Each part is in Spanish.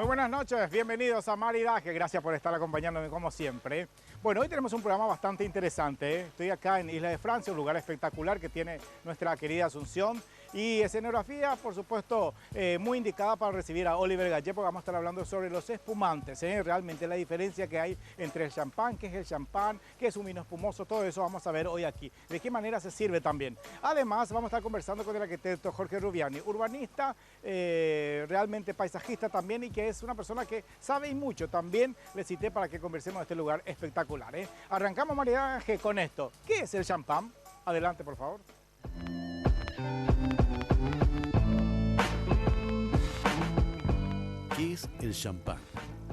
buenas noches, bienvenidos a Maridaje, gracias por estar acompañándome como siempre. Bueno, hoy tenemos un programa bastante interesante, Estoy acá en Isla de Francia, un lugar espectacular que tiene nuestra querida Asunción. Y escenografía, por supuesto, muy indicada para recibir a Oliver Gallet, porque vamos a estar hablando sobre los espumantes, realmente la diferencia que hay entre el champán, qué es el champán, qué es un vino espumoso, todo eso vamos a ver hoy aquí, de qué manera se sirve también. Además, vamos a estar conversando con el arquitecto Jorge Rubiani, urbanista, realmente paisajista también, y que es una persona que sabe y mucho. También le cité para que conversemos de este lugar espectacular. Arrancamos maridaje con esto. ¿Qué es el champán? Adelante, por favor. ¿Qué es el champán?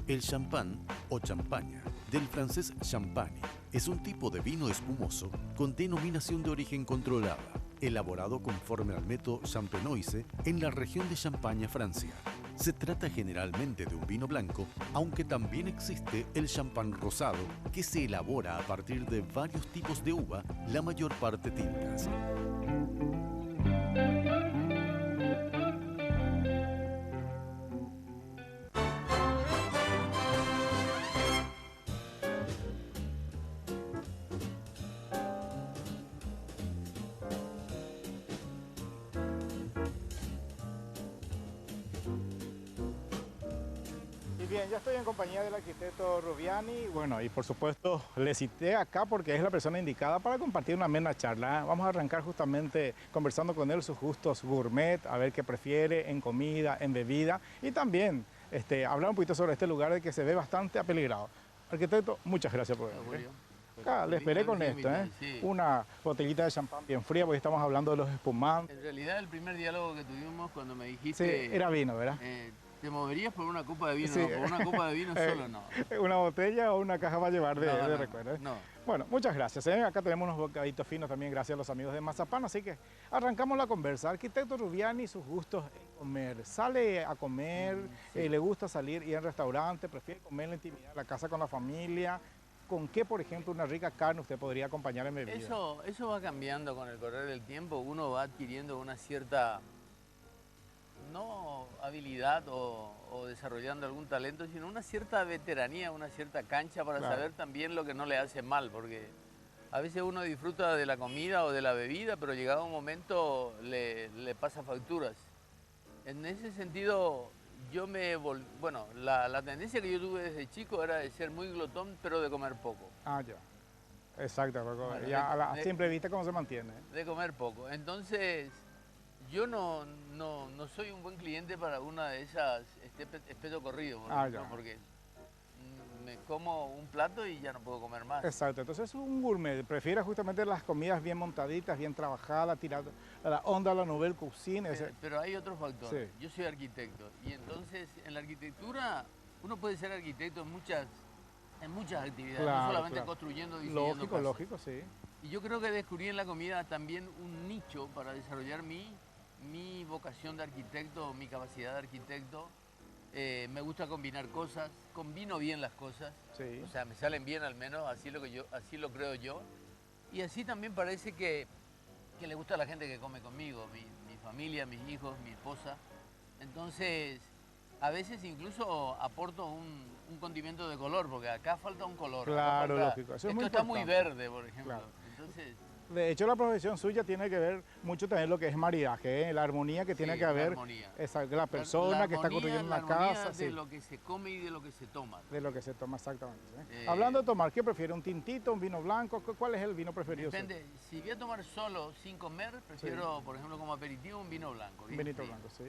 El champán, o champaña, del francés champagne, es un tipo de vino espumoso con denominación de origen controlada, elaborado conforme al método champenoise en la región de Champaña, Francia. Se trata generalmente de un vino blanco, aunque también existe el champán rosado, que se elabora a partir de varios tipos de uva, la mayor parte tintas. Bien, ya estoy en compañía del arquitecto Rubiani, bueno, y por supuesto le cité acá porque es la persona indicada para compartir una amena charla. Vamos a arrancar justamente conversando con él sus gustos gourmet, a ver qué prefiere en comida, en bebida, y también hablar un poquito sobre este lugar de que se ve bastante apeligrado. Arquitecto, muchas gracias por venir. Acá le esperé con esto, Sí. Una botellita de champán bien fría porque estamos hablando de los espumantes. En realidad el primer diálogo que tuvimos cuando me Sí, dijiste... era vino, ¿verdad? ¿Te moverías por una copa de vino? Sí. No, por una copa de vino solo no. ¿Una botella o una caja va a llevar de, No, de no, recuerdo? no. Bueno, muchas gracias. Acá tenemos unos bocaditos finos también, gracias a los amigos de Mazapán. Así que arrancamos la conversa. Arquitecto Rubiani, sus gustos en comer. ¿Sale a comer? Sí. ¿Le gusta salir y en restaurante? ¿Prefiere comer en la intimidad, en la casa con la familia? ¿Con qué, por ejemplo, una rica carne usted podría acompañar en bebida? Eso va cambiando con el correr del tiempo. Uno va adquiriendo una cierta, no habilidad o desarrollando algún talento, sino una cierta veteranía, una cierta cancha para Claro. saber también lo que no le hace mal, porque a veces uno disfruta de la comida o de la bebida, pero llegado un momento le pasa facturas. En ese sentido, yo bueno, la tendencia que yo tuve desde chico era de ser muy glotón, pero de comer poco. Ah, ya. Exacto. Bueno, Ya a simple vista cómo se mantiene. De comer poco. Entonces, yo no soy un buen cliente para una de esas espeto corrido, por ejemplo, Ya. porque me como un plato y ya no puedo comer más. Exacto, entonces es un gourmet, prefiere justamente las comidas bien montaditas, bien trabajadas, tirando a la onda, a la nouvelle cuisine. Pero hay otro factor. Sí. Yo soy arquitecto y entonces en la arquitectura uno puede ser arquitecto en muchas actividades, Claro, no solamente claro. construyendo, diseñando Lógico, casas. lógico, sí. Y yo creo que descubrí en la comida también un nicho para desarrollar mi vocación de arquitecto, mi capacidad de arquitecto. Me gusta combinar cosas, combino bien las cosas, Sí. o sea, me salen bien al menos, así lo creo yo. Y así también parece que le gusta a la gente que come conmigo, mi familia, mis hijos, mi esposa. Entonces, a veces incluso aporto un condimento de color, porque acá falta un color. Claro, acá lógico, eso es esto muy está muy importante. verde, por ejemplo. Claro. Entonces, De hecho, la profesión suya tiene que ver mucho también lo que es maridaje, la armonía que tiene sí, que la haber, armonía. La persona La que está armonía, construyendo la una armonía casa, de sí, lo que se come y de lo que se toma. de lo que se toma exactamente. Eh, Hablando de tomar, ¿qué prefiere? ¿Un tintito, un vino blanco? ¿Cuál es el vino preferido? Depende, si voy a tomar solo sin comer, prefiero, por ejemplo, como aperitivo, un vino blanco. Un bien vinito frío. blanco, sí.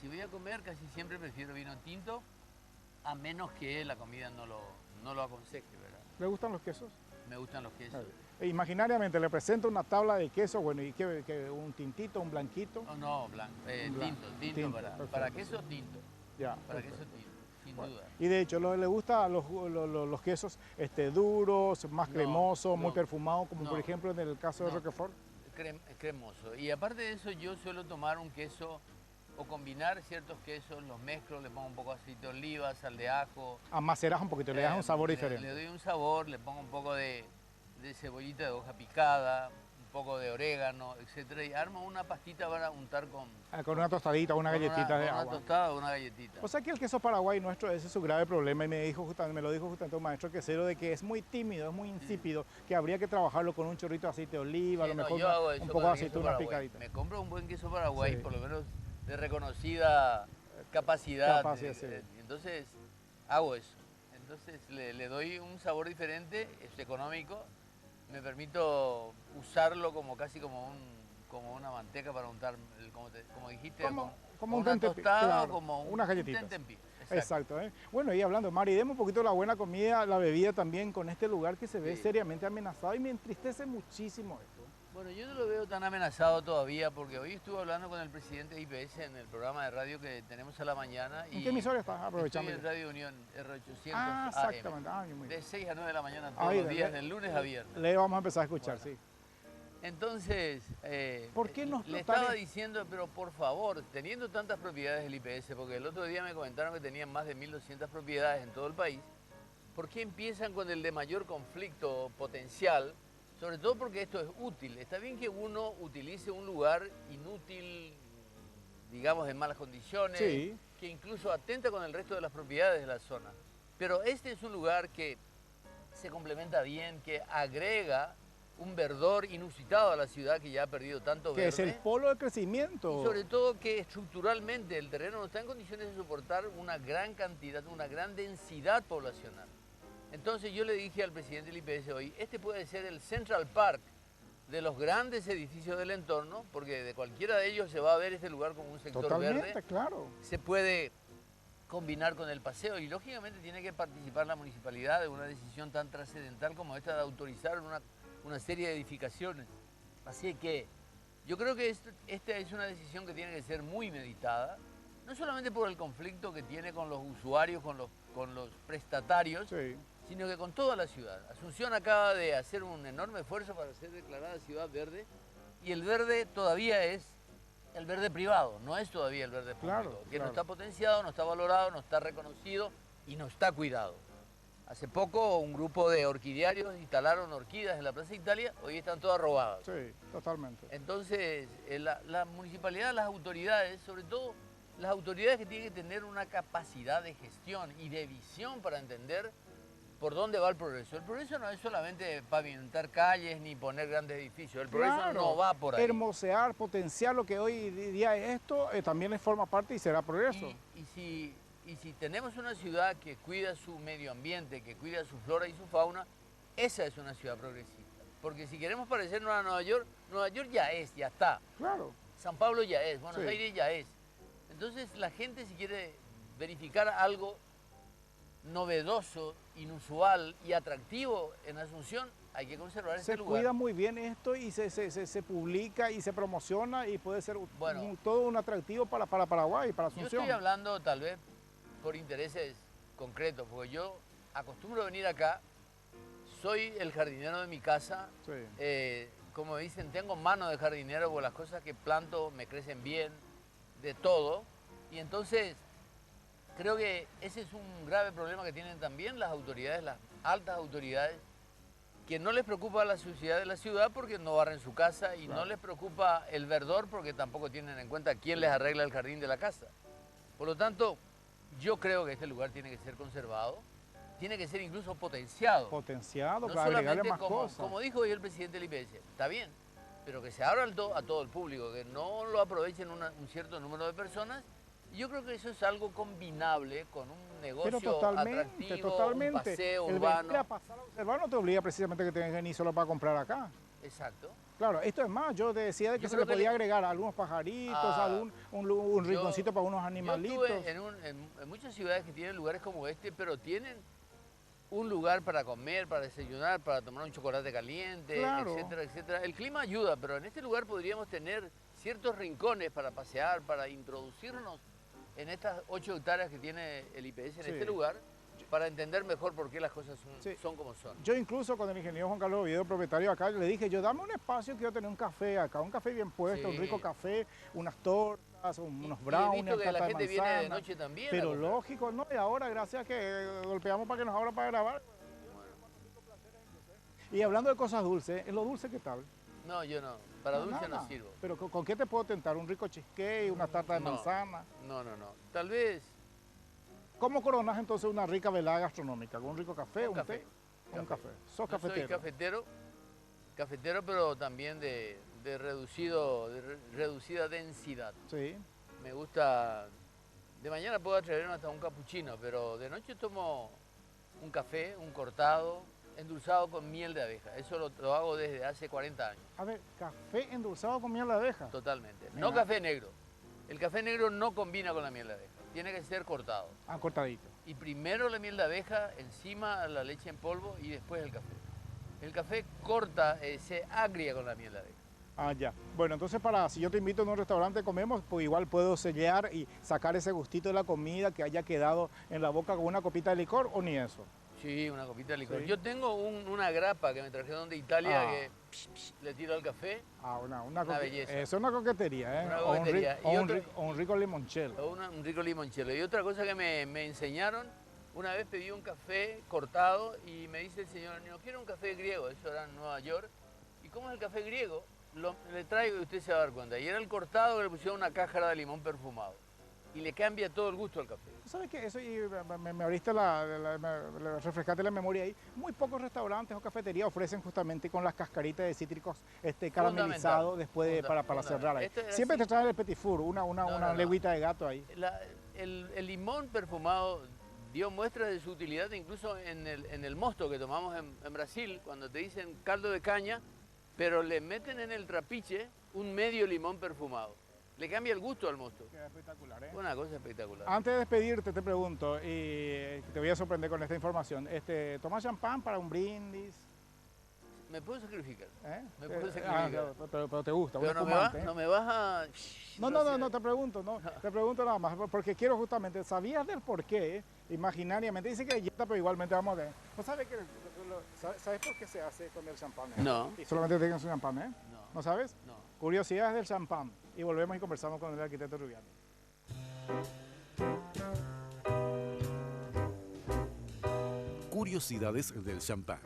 Si voy a comer, casi siempre prefiero vino tinto, a menos que la comida no lo aconseje, ¿verdad? ¿Le gustan los quesos? Me gustan los quesos. Imaginariamente le presento una tabla de queso, bueno, y un tintito, un blanquito. No, blanco, Blanco, tinto, tinto, para perfecto, queso tinto. Ya, Para perfecto. queso tinto, sin Bueno, duda. y de hecho, ¿le gustan los quesos duros, más No, cremosos, muy no, perfumados, como por no, ejemplo en el caso de no. Roquefort? Cremoso. Y aparte de eso, yo suelo tomar un queso o combinar ciertos quesos, los mezclo, le pongo un poco de aceite de oliva, sal de ajo. Amaceras un poquito, le das un sabor diferente. Le doy un sabor, le pongo un poco de cebollita de hoja picada, un poco de orégano, etcétera, y armo una pastita para untar con Con una tostadita, una galletita de una agua. tostada o una galletita. O sea que el queso paraguay nuestro, ese es su grave problema y me lo dijo justamente un maestro quesero de que es muy tímido, es muy insípido, que habría que trabajarlo con un chorrito de aceite de oliva, a lo mejor yo hago eso un poco con de el queso aceituna paraguay. picadita. Me compro un buen queso paraguay, Sí. por lo menos de reconocida capacidad. Capacidad, sí. Entonces hago eso. Entonces le doy un sabor diferente, es económico, me permito usarlo como casi como una manteca para untar, como dijiste, Como un una tentempié, tostada, claro, como unas galletitas. tentempié. Exacto. Bueno, y hablando, Mari, demos un poquito de la buena comida, la bebida también con este lugar que se ve Sí. seriamente amenazado y me entristece muchísimo esto. Bueno, yo no lo veo tan amenazado todavía porque hoy estuve hablando con el presidente de IPS en el programa de radio que tenemos a la mañana. ¿En qué emisora estás aprovechando? Estoy en Radio Unión Ah, R800 AM, exactamente. Ay, muy bien. de 6 a 9 de la mañana todos Ahí, los días, de lunes a viernes. Le vamos a empezar a escuchar, Bueno. sí. Entonces, ¿Por qué no le explotar estaba diciendo, pero por favor, teniendo tantas propiedades el IPS, porque el otro día me comentaron que tenían más de 1.200 propiedades en todo el país, ¿por qué empiezan con el de mayor conflicto potencial? Sobre todo porque esto es útil. Está bien que uno utilice un lugar inútil, digamos, en malas condiciones, Sí. que incluso atenta con el resto de las propiedades de la zona. Pero este es un lugar que se complementa bien, que agrega un verdor inusitado a la ciudad que ya ha perdido tanto Que verde. es el polo de crecimiento. Y sobre todo que estructuralmente el terreno no está en condiciones de soportar una gran cantidad, una gran densidad poblacional. Entonces yo le dije al presidente del IPS hoy, este puede ser el Central Park de los grandes edificios del entorno, porque de cualquiera de ellos se va a ver este lugar como un sector Totalmente, verde. claro. Se puede combinar con el paseo y lógicamente tiene que participar la municipalidad de una decisión tan trascendental como esta de autorizar una serie de edificaciones. Así que yo creo que esta es una decisión que tiene que ser muy meditada, no solamente por el conflicto que tiene con los usuarios, con los prestatarios, Sí. sino que con toda la ciudad. Asunción acaba de hacer un enorme esfuerzo para ser declarada ciudad verde y el verde todavía es el verde privado, no es todavía el verde público, Claro, que claro. no está potenciado, no está valorado, no está reconocido y no está cuidado. Hace poco un grupo de orquidiarios instalaron orquídeas en la Plaza Italia, hoy están todas robadas. Sí, totalmente. Entonces, la municipalidad, las autoridades, sobre todo las autoridades que tienen que tener una capacidad de gestión y de visión para entender por dónde va el progreso. El progreso no es solamente pavimentar calles ni poner grandes edificios, el progreso Claro, no va por ahí. hermosear, potenciar lo que hoy día es esto, también forma parte y será progreso. Y si tenemos una ciudad que cuida su medio ambiente, que cuida su flora y su fauna, esa es una ciudad progresista. Porque si queremos parecernos a Nueva York ya es, ya está. Claro. San Pablo ya es, Buenos Sí. Aires ya es. Entonces la gente si quiere verificar algo novedoso, inusual y atractivo en Asunción, hay que conservar Se este lugar. cuida muy bien esto y se publica y se promociona y puede ser Bueno. todo un atractivo para Paraguay, para Yo Asunción. estoy hablando tal vez por intereses concretos, porque yo acostumbro a venir acá, soy el jardinero de mi casa, Sí. como dicen, tengo mano de jardinero porque las cosas que planto me crecen bien, de todo, y entonces creo que ese es un grave problema que tienen también las autoridades, las altas autoridades, que no les preocupa la suciedad de la ciudad porque no barren su casa y Claro. no les preocupa el verdor porque tampoco tienen en cuenta quién les arregla el jardín de la casa. Por lo tanto, yo creo que este lugar tiene que ser conservado, tiene que ser incluso potenciado. Potenciado No para agregarle solamente más como, cosas. como dijo hoy el presidente del IPS, está bien, pero que se abra a todo el público, que no lo aprovechen un cierto número de personas. Y yo creo que eso es algo combinable con un negocio Pero totalmente, atractivo, totalmente. un paseo El urbano. venir a pasar a observar no te obliga precisamente que tengas que venir solo para comprar acá. Exacto. Claro, esto es más, yo te decía de que Yo se creo le que podía agregar algunos pajaritos, un rinconcito para unos Yo animalitos. estuve en muchas ciudades que tienen lugares como este, pero tienen un lugar para comer, para desayunar, para tomar un chocolate caliente, Claro. etcétera, etcétera. El clima ayuda, pero en este lugar podríamos tener ciertos rincones para pasear, para introducirnos en estas 8 hectáreas que tiene el IPS en Sí. este lugar, para entender mejor por qué las cosas Sí. son como son. Yo incluso con el ingeniero Juan Carlos Oviedo, propietario acá, le dije, yo dame un espacio, quiero tener un café acá, un café bien puesto, Sí. un rico café, unas tortas, unos Y he brownies, visto que la tarta de gente viene de manzana. noche también. a Pero comprar. lógico, ¿no? Y ahora, gracias a que golpeamos para que nos abra para grabar. Y hablando de cosas dulces, ¿en lo dulce qué tal? No, yo no. Para No, dulce nada. no sirvo. Pero ¿con qué te puedo tentar? ¿Un rico cheesecake, una tarta de No. manzana? No. Tal vez ¿Cómo coronas entonces una rica velada gastronómica? ¿Con un rico café, un café. té? Un café. ¿Sos No soy cafetero? cafetero, pero también de reducida densidad. Sí. Me gusta, de mañana puedo atreverme hasta un capuchino, pero de noche tomo un café, un cortado, endulzado con miel de abeja. Eso lo hago desde hace 40 años, A ver, café endulzado con miel de abeja. totalmente. Mira. No café negro. El café negro no combina con la miel de abeja, tiene que ser cortado. Ah, cortadito. Y primero la miel de abeja, encima la leche en polvo y después el café. El café corta, se agria con la miel de abeja. Ah, ya. Bueno, entonces si yo te invito a un restaurante, comemos, pues igual puedo sellar y sacar ese gustito de la comida que haya quedado en la boca con una copita de licor o ni eso. Sí, una copita de licor. Sí. Yo tengo una grapa que me trajeron de Italia Ah. que le tiro al café. Ah, Una belleza. Eso es una coquetería, ¿eh? Una O un coquetería. o Y un otra- rico, o un rico limoncello. O un rico limoncello. Y otra cosa que me enseñaron, una vez pedí un café cortado y me dice el señor, no quiero un café griego, eso era en Nueva York. ¿Y cómo es el café griego? Le traigo y usted se va a dar cuenta. Y era el cortado que le pusieron una cáscara de limón perfumado. Y le cambia todo el gusto al café. ¿Sabes qué? Eso y me abriste refrescaste la memoria ahí. Muy pocos restaurantes o cafeterías ofrecen justamente con las cascaritas de cítricos caramelizados después para Fundamental. cerrar ahí. Esto es Siempre así. te traen el petit four, una no. legüita de gato ahí. El limón perfumado dio muestras de su utilidad incluso en el mosto que tomamos en Brasil, cuando te dicen caldo de caña, pero le meten en el trapiche un medio limón perfumado. Le cambia el gusto al mosto. Queda espectacular, ¿eh? Una cosa espectacular. Antes de despedirte, te pregunto, y te voy a sorprender con esta información. ¿Tomas champán para un brindis? ¿Me puedo sacrificar? ¿Eh? Me puedo Ah, sacrificar. claro, pero te gusta, un Pero espumante, ¿eh? no me vas a... No, te pregunto, no. Te pregunto nada más, porque quiero justamente, ¿sabías del por qué? Imaginariamente, dice que galleta, pero igualmente vamos a ver. ¿No sabes, sabes por qué se hace con el champán? No. Y solamente tengas un champán, ¿eh? No. ¿No sabes? No. Curiosidades del champán. Y volvemos y conversamos con el arquitecto Rubiani. Curiosidades del champán.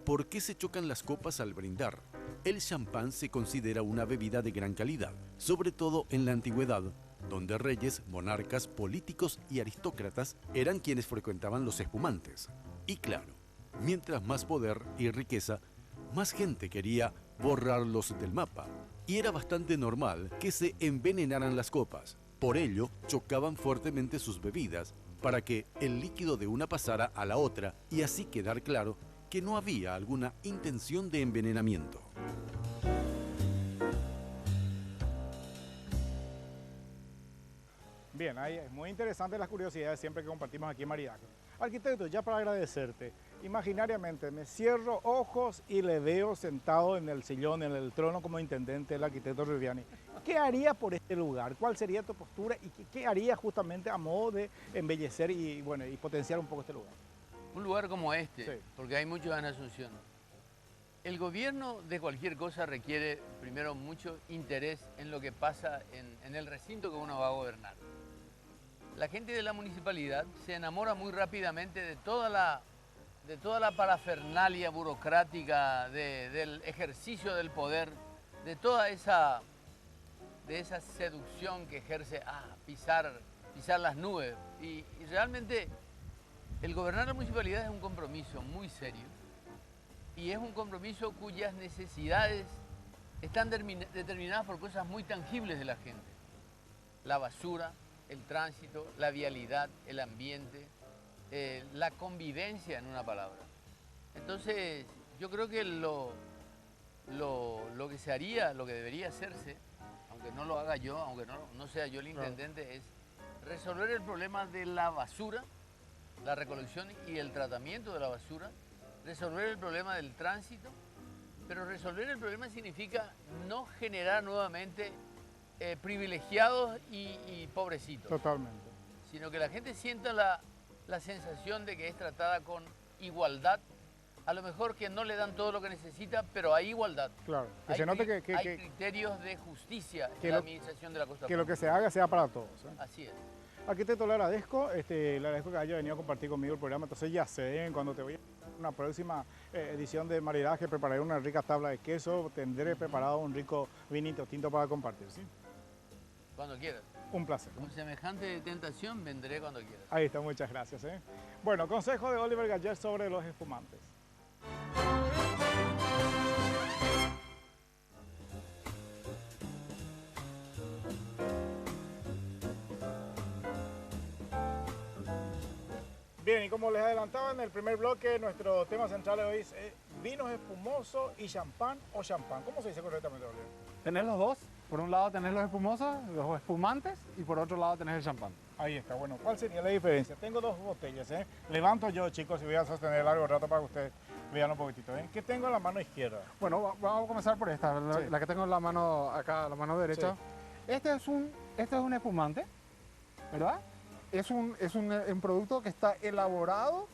¿Por qué se chocan las copas al brindar? El champán se considera una bebida de gran calidad, sobre todo en la antigüedad, donde reyes, monarcas, políticos y aristócratas eran quienes frecuentaban los espumantes. Y claro, mientras más poder y riqueza, más gente quería borrarlos del mapa. Y era bastante normal que se envenenaran las copas. Por ello, chocaban fuertemente sus bebidas para que el líquido de una pasara a la otra y así quedar claro que no había alguna intención de envenenamiento. Bien, ahí es muy interesante las curiosidades siempre que compartimos aquí en Maridaje. Arquitecto, ya para agradecerte, imaginariamente me cierro ojos y le veo sentado en el sillón, en el trono como intendente el arquitecto Rubiani. ¿Qué haría por este lugar? ¿Cuál sería tu postura y qué haría justamente a modo de embellecer y potenciar un poco este lugar? Un lugar como este, Sí. porque hay muchos en Asunción. El gobierno de cualquier cosa requiere primero mucho interés en lo que pasa en el recinto que uno va a gobernar. La gente de la municipalidad se enamora muy rápidamente de toda la parafernalia burocrática, del ejercicio del poder, de toda esa seducción que ejerce pisar las nubes. Y realmente el gobernar la municipalidad es un compromiso muy serio y es un compromiso cuyas necesidades están determinadas por cosas muy tangibles de la gente. La basura, el tránsito, la vialidad, el ambiente, la convivencia en una palabra. Entonces, yo creo que lo que se haría, lo que debería hacerse, aunque no lo haga yo, aunque no sea yo el intendente, es resolver el problema de la basura, la recolección y el tratamiento de la basura, resolver el problema del tránsito, pero resolver el problema significa no generar nuevamente privilegiados y pobrecitos, Totalmente. sino que la gente sienta la sensación de que es tratada con igualdad, a lo mejor que no le dan todo lo que necesita, pero hay igualdad. Claro. Que Hay se note hay que criterios de justicia que en la lo- administración de la costa. lo que se haga sea para todos, ¿eh? Así es. Arquitecto, le agradezco que haya venido a compartir conmigo el programa, entonces ya sé cuando te voy a una próxima edición de maridaje prepararé una rica tabla de queso, tendré preparado un rico vinito tinto para compartir, ¿sí? Cuando quieras. Un placer. Con semejante tentación vendré cuando quieras. Ahí está, muchas gracias. Bueno, consejo de Oliver Galler sobre los espumantes. Bien, y como les adelantaba en el primer bloque, nuestro tema central de hoy es vinos espumosos y champán o champán. ¿Cómo se dice correctamente, Oliver? Tenés los dos. Por un lado tenés los espumosos, los espumantes, y por otro lado tenés el champán. Ahí está. Bueno, ¿cuál sería la diferencia? Tengo dos botellas, ¿eh? Levanto yo, chicos, y voy a sostener largo rato para que ustedes vean un poquitito, ¿eh? ¿Qué tengo en la mano izquierda? Bueno, vamos a comenzar por esta, Sí. la que tengo en la mano acá, la mano derecha. Sí. Este es un espumante, ¿verdad? Es un producto que está elaborado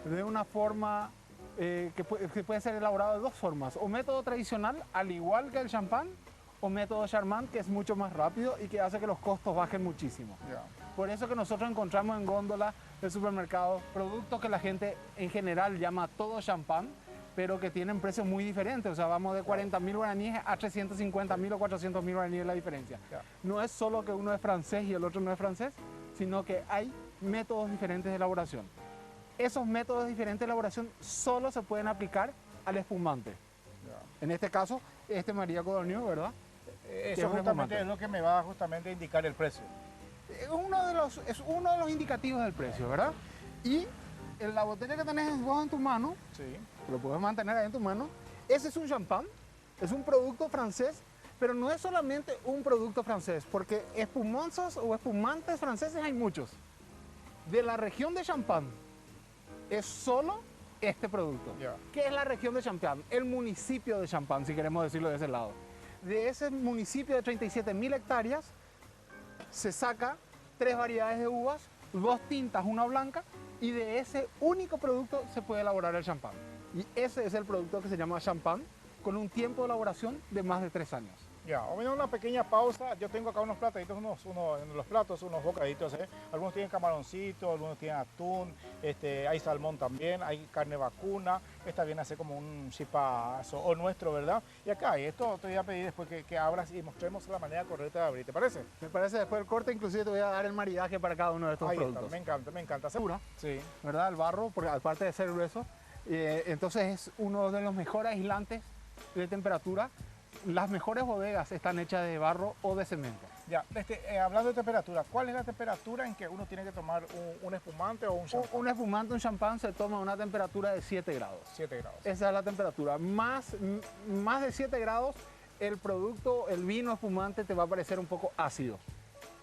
de una forma que puede ser elaborado de dos formas. O método tradicional, al igual que el champán, o método Charmant, que es mucho más rápido y que hace que los costos bajen muchísimo. Ya. Por eso que nosotros encontramos en góndola del supermercado productos que la gente en general llama todo champán, pero que tienen precios muy diferentes. O sea, vamos de 40.000 guaraníes a 350.000 o 400.000 guaraníes la diferencia. Ya. No es solo que uno es francés y el otro no es francés, sino que hay métodos diferentes de elaboración. Esos métodos diferentes de elaboración solo se pueden aplicar al espumante. Ya. En este caso, este María Codorniu, ¿verdad? Eso es un justamente espumante. es lo que me va justamente a indicar el precio. Es uno de los indicativos del precio, ¿verdad? Y en la botella que tenés vos en tu mano, Sí. lo puedes mantener ahí en tu mano, ese es un champán, es un producto francés, pero no es solamente un producto francés, porque espumosos o espumantes franceses hay muchos. De la región de Champagne es solo este producto. Ya. ¿Qué es la región de Champagne? El municipio de Champagne, si queremos decirlo de ese lado. De ese municipio de 37.000 hectáreas se saca 3 variedades de uvas, 2 tintas, una blanca, y de ese único producto se puede elaborar el champán. Y ese es el producto que se llama champán, con un tiempo de elaboración de más de 3 años. Ya, vamos a hacer una pequeña pausa. Yo tengo acá unos plataditos, en los platos, unos bocaditos, ¿eh? Algunos tienen camaroncito, algunos tienen atún, hay salmón también, hay carne vacuna. Esta viene a ser como un chipazo o nuestro, ¿verdad? Y acá, y esto te voy a pedir después que abras y mostremos la manera correcta de abrir, ¿te parece? Me parece después del corte, inclusive te voy a dar el maridaje para cada uno de estos Ahí productos. está, me encanta, me encanta. Segura, Sí, ¿verdad? El barro, porque aparte de ser grueso, entonces es uno de los mejores aislantes de temperatura. Las mejores bodegas están hechas de barro o de cemento. ya. Hablando de temperatura, ¿cuál es la temperatura en que uno tiene que tomar un espumante o un champán? Un espumante, un champán se toma a una temperatura de 7 grados. 7 grados. Esa es la temperatura. Más de 7 grados, el producto, el vino espumante te va a parecer un poco ácido.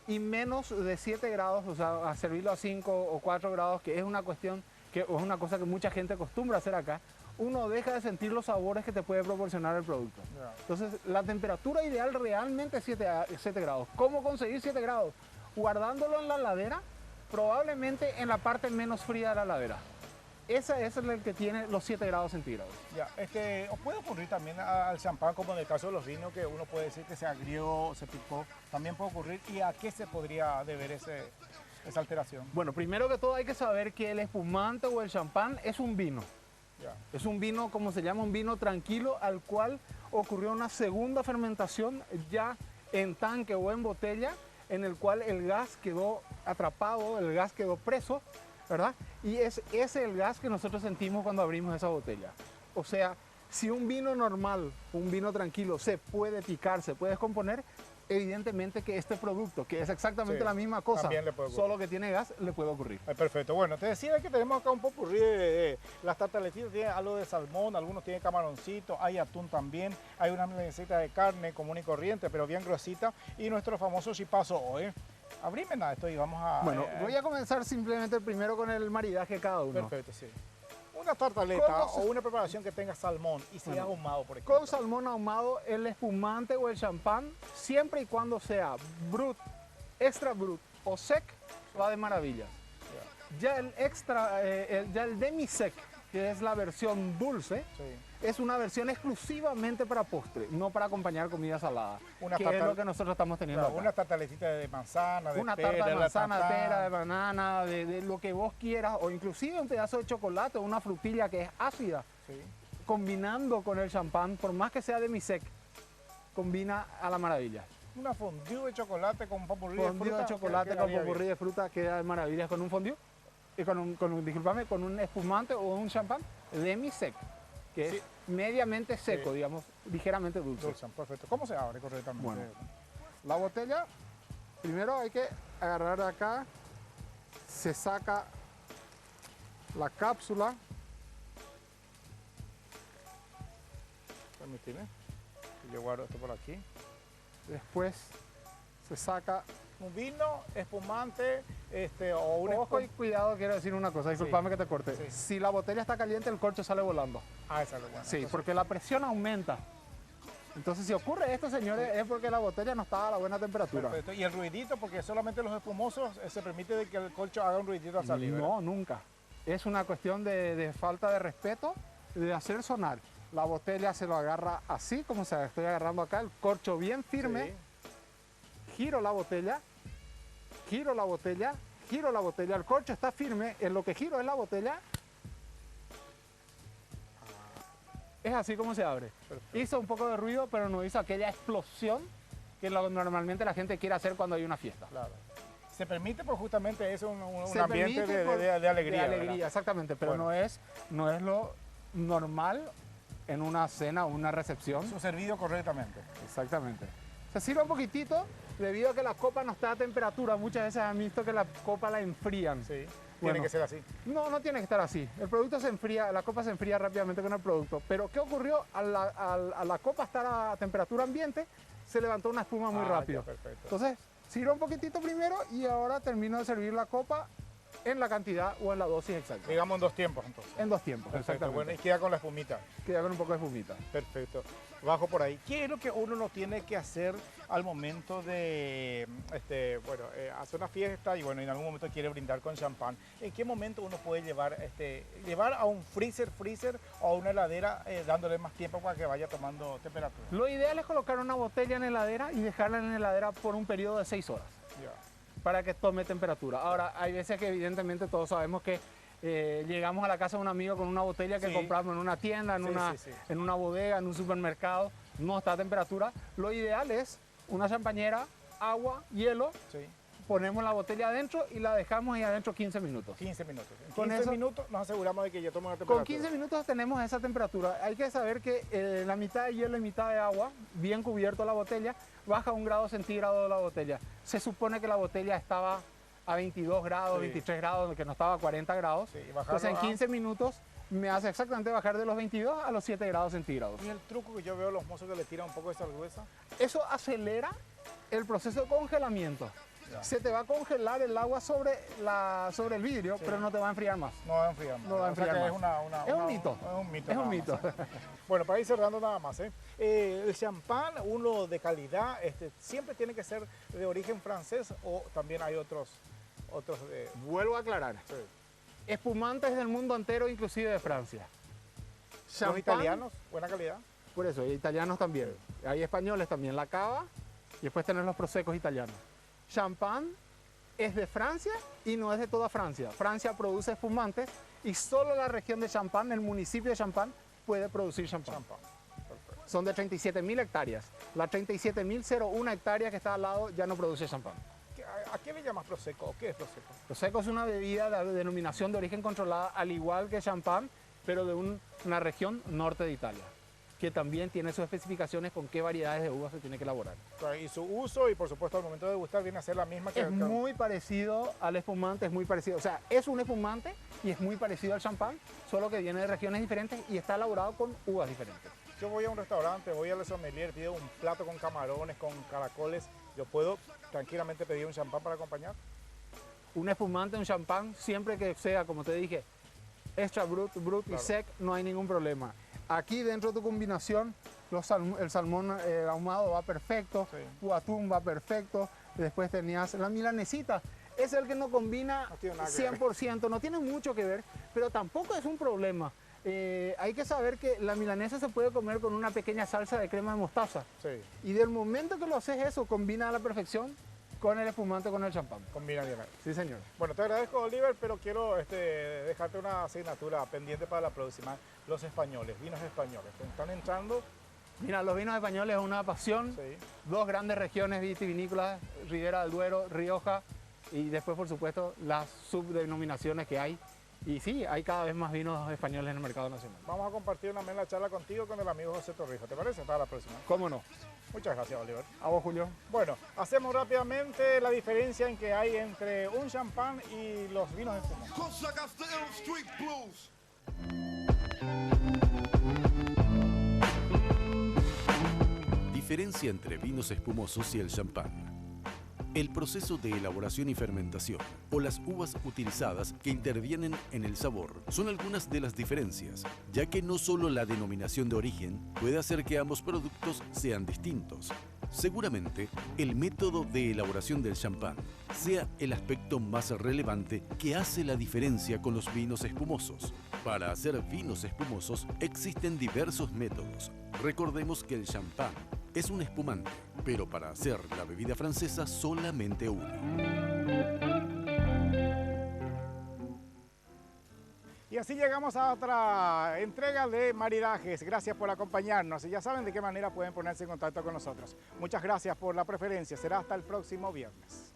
Y menos de 7 grados, o sea, a servirlo a 5 o 4 grados, que es una cuestión, que es una cosa que mucha gente acostumbra a hacer acá, uno deja de sentir los sabores que te puede proporcionar el producto. Ya. Entonces, la temperatura ideal realmente es 7 grados. ¿Cómo conseguir 7 grados? Guardándolo en la heladera, probablemente en la parte menos fría de la heladera. Ese es el que tiene los 7 grados centígrados. Ya, ¿os puede ocurrir también al champán, como en el caso de los vinos, que uno puede decir que se agrió, se picó? También puede ocurrir. ¿Y a qué se podría deber esa alteración? Bueno, primero que todo hay que saber que el espumante o el champán es un vino. Ya. Es un vino, como se llama, un vino tranquilo, al cual ocurrió una segunda fermentación ya en tanque o en botella, en el cual el gas quedó atrapado, el gas quedó preso, ¿verdad? Y es ese el gas que nosotros sentimos cuando abrimos esa botella. O sea, si un vino normal, un vino tranquilo, se puede picar, se puede descomponer, evidentemente que este producto, que es exactamente Sí, la misma cosa, también le puede ocurrir. solo que tiene gas, le puede ocurrir. Perfecto. Bueno, te decía que tenemos acá un popurrí de las tartaletitas, tienen algo de salmón, algunos tienen camaroncito, hay atún también, hay una milanesita de carne común y corriente, pero bien gruesita, y nuestro famoso chipazo hoy. Abrime nada esto y vamos a... Bueno, voy a comenzar simplemente primero con el maridaje de cada uno. Perfecto, sí. Una tartaleta ¿Cómo se- o una preparación que tenga salmón y sea Bueno, ahumado, por ejemplo. Con salmón ahumado, el espumante o el champán, siempre y cuando sea brut, extra brut o sec, va de maravilla. Ya el extra, ya el demi sec que es la versión dulce, Sí. es una versión exclusivamente para postre, no para acompañar comida salada, Una que tarta- es lo que nosotros estamos teniendo Claro, acá. una tartaletita de manzana, de Una pera, tarta de manzana, de tatán. pera, de banana, de lo que vos quieras, o inclusive un pedazo de chocolate o una frutilla que es ácida, Sí. combinando con el champán, por más que sea demi-sec, combina a la maravilla. Una fondue de chocolate con popurrí de Fondue fruta. de chocolate con quedaría popurrí bien. de fruta queda de maravillas con un fondue y discúlpame, con un espumante o un champán demi-sec, que Sí. es mediamente seco, Sí. digamos, ligeramente dulce. Dulce, perfecto. ¿Cómo se abre correctamente? Bueno. La botella, primero hay que agarrar de acá, se saca la cápsula, Permíteme. Yo guardo esto por aquí. después se saca. Un vino, espumante, o un Ojo y cuidado, quiero decir una cosa, disculpame que te corte. Sí. Si la botella está caliente, el corcho sale volando. Ah, esa es lo bueno. Sí, Entonces, porque la presión aumenta. Entonces, si ocurre esto, señores, es porque la botella no estaba a la buena temperatura. perfecto. Y el ruidito, porque solamente los espumosos se permite de que el colcho haga un ruidito al salir. ¿verdad? No, nunca. Es una cuestión de falta de respeto, de hacer sonar. La botella se lo agarra así, como se estoy agarrando acá, el corcho bien firme. Sí. Giro la botella, giro la botella, giro la botella. El corcho está firme, en lo que giro es la botella. Es así como se abre. Perfecto. Hizo un poco de ruido, pero no hizo aquella explosión que normalmente la gente quiere hacer cuando hay una fiesta. Claro. Se permite por justamente eso un Se ambiente permite de alegría. De alegría, ¿verdad? exactamente, pero Bueno. no es lo normal en una cena o una recepción. Su servido correctamente. Exactamente. Se sirve un poquitito debido a que la copa no está a temperatura. Muchas veces han visto que la copa la enfrían. Sí. Bueno. Tiene que ser así. No, no tiene que estar así. El producto se enfría, la copa se enfría rápidamente con el producto. Pero ¿qué ocurrió? A la copa estar a temperatura ambiente, se levantó una espuma muy Ah, rápido. ya, perfecto. Entonces, sirve un poquitito primero y ahora termino de servir la copa en la cantidad o en la dosis exacta. Digamos en 2 tiempos entonces. En 2 tiempos, Perfecto. exactamente. Bueno, y queda con la espumita. Queda con un poco de espumita. Perfecto. Bajo por ahí. ¿Qué es lo que uno no tiene que hacer al momento de hacer una fiesta y bueno, en algún momento quiere brindar con champán? ¿En qué momento uno puede llevar a un freezer o a una heladera dándole más tiempo para que vaya tomando temperatura? Lo ideal es colocar una botella en la heladera y dejarla en la heladera por un periodo de 6 horas Ya. para que tome temperatura. Ahora, hay veces que evidentemente todos sabemos que llegamos a la casa de un amigo con una botella que Sí. compramos en una tienda, Sí, sí. en una bodega, en un supermercado, no está a temperatura. Lo ideal es una champañera, agua, hielo, Sí. ponemos la botella adentro y la dejamos ahí adentro 15 minutos. 15 minutos. En Con 15 eso- minutos nos aseguramos de que ya tome una temperatura. Con 15 minutos tenemos esa temperatura. Hay que saber que la mitad de hielo y mitad de agua, bien cubierto la botella, baja 1 grado centígrado la botella. Se supone que la botella estaba a 22 grados, Sí. 23 grados, que no estaba a 40 grados. Sí, y bajarlo Entonces en a- 15 minutos me hace exactamente bajar de los 22 a los 7 grados centígrados. Y el truco que yo veo a los mozos que le tiran un poco de sal gruesa. Eso acelera el proceso de congelamiento. Ya. Se te va a congelar el agua sobre el vidrio, Sí. pero no te va a enfriar más. No va a enfriar. No va a O sea enfriar que más. es Es un mito. Es un mito. Es un nada mito. más. Bueno, para ir cerrando nada más. El champán, uno de calidad, siempre tiene que ser de origen francés o también hay otros de... Vuelvo a aclarar. Sí. Espumantes del mundo entero, inclusive de Francia. Los Champán, italianos, buena calidad. por eso, y italianos también. Hay españoles también, la cava, y después tenés los prosecos italianos. Champán es de Francia y no es de toda Francia. Francia produce espumantes y solo la región de Champán, el municipio de Champán, puede producir champán. Champán. Perfecto. Son de 37.000 hectáreas. La 37.001 hectárea que está al lado ya no produce champán. ¿A qué le llamas prosecco? ¿O qué es prosecco? Prosecco es una bebida de denominación de origen controlada, al igual que champán, pero de una región norte de Italia, que también tiene sus especificaciones con qué variedades de uvas se tiene que elaborar. Y su uso y por supuesto al momento de degustar viene a ser la misma que... Es muy parecido al espumante, es muy parecido. O sea, es un espumante y es muy parecido al champán, solo que viene de regiones diferentes y está elaborado con uvas diferentes. Yo voy a un restaurante, voy al sommelier, pido un plato con camarones, con caracoles. Yo puedo tranquilamente pedir un champán para acompañar. Un espumante, un champán, siempre que sea, como te dije, extra brut Claro. y sec, no hay ningún problema. Aquí dentro de tu combinación, el salmón ahumado va perfecto, Sí. tu atún va perfecto, después tenías la milanesita. Es el que no combina No tiene nada que ver. 100%, no tiene mucho que ver, pero tampoco es un problema. Hay que saber que la milanesa se puede comer con una pequeña salsa de crema de mostaza. Sí, Y del momento que lo haces eso, combina a la perfección con el espumante, con el champán. combina bien. Sí, señor. Bueno, te agradezco, Oliver, pero quiero dejarte una asignatura pendiente para la próxima. Los españoles, vinos españoles. Están entrando. Mira, los vinos españoles es una pasión. Sí. Dos grandes regiones vitivinícolas, Ribera del Duero, Rioja, y después, por supuesto, las subdenominaciones que hay. Y sí, hay cada vez más vinos españoles en el mercado nacional. Vamos a compartir una mela charla contigo con el amigo José Torrijos. ¿Te parece? Hasta la próxima. ¿Cómo no? Muchas gracias, Oliver. A vos, Julio. Bueno, hacemos rápidamente la diferencia en que hay entre un champán y los vinos espumosos. Cause I got the ill street blues. Diferencia entre vinos espumosos y el champán. El proceso de elaboración y fermentación, o las uvas utilizadas que intervienen en el sabor, son algunas de las diferencias, ya que no solo la denominación de origen puede hacer que ambos productos sean distintos. Seguramente, el método de elaboración del champán sea el aspecto más relevante que hace la diferencia con los vinos espumosos. Para hacer vinos espumosos existen diversos métodos. Recordemos que el champán es un espumante, pero para hacer la bebida francesa solamente uno. Y así llegamos a otra entrega de Maridajes. Gracias por acompañarnos y ya saben de qué manera pueden ponerse en contacto con nosotros. Muchas gracias por la preferencia. Será hasta el próximo viernes.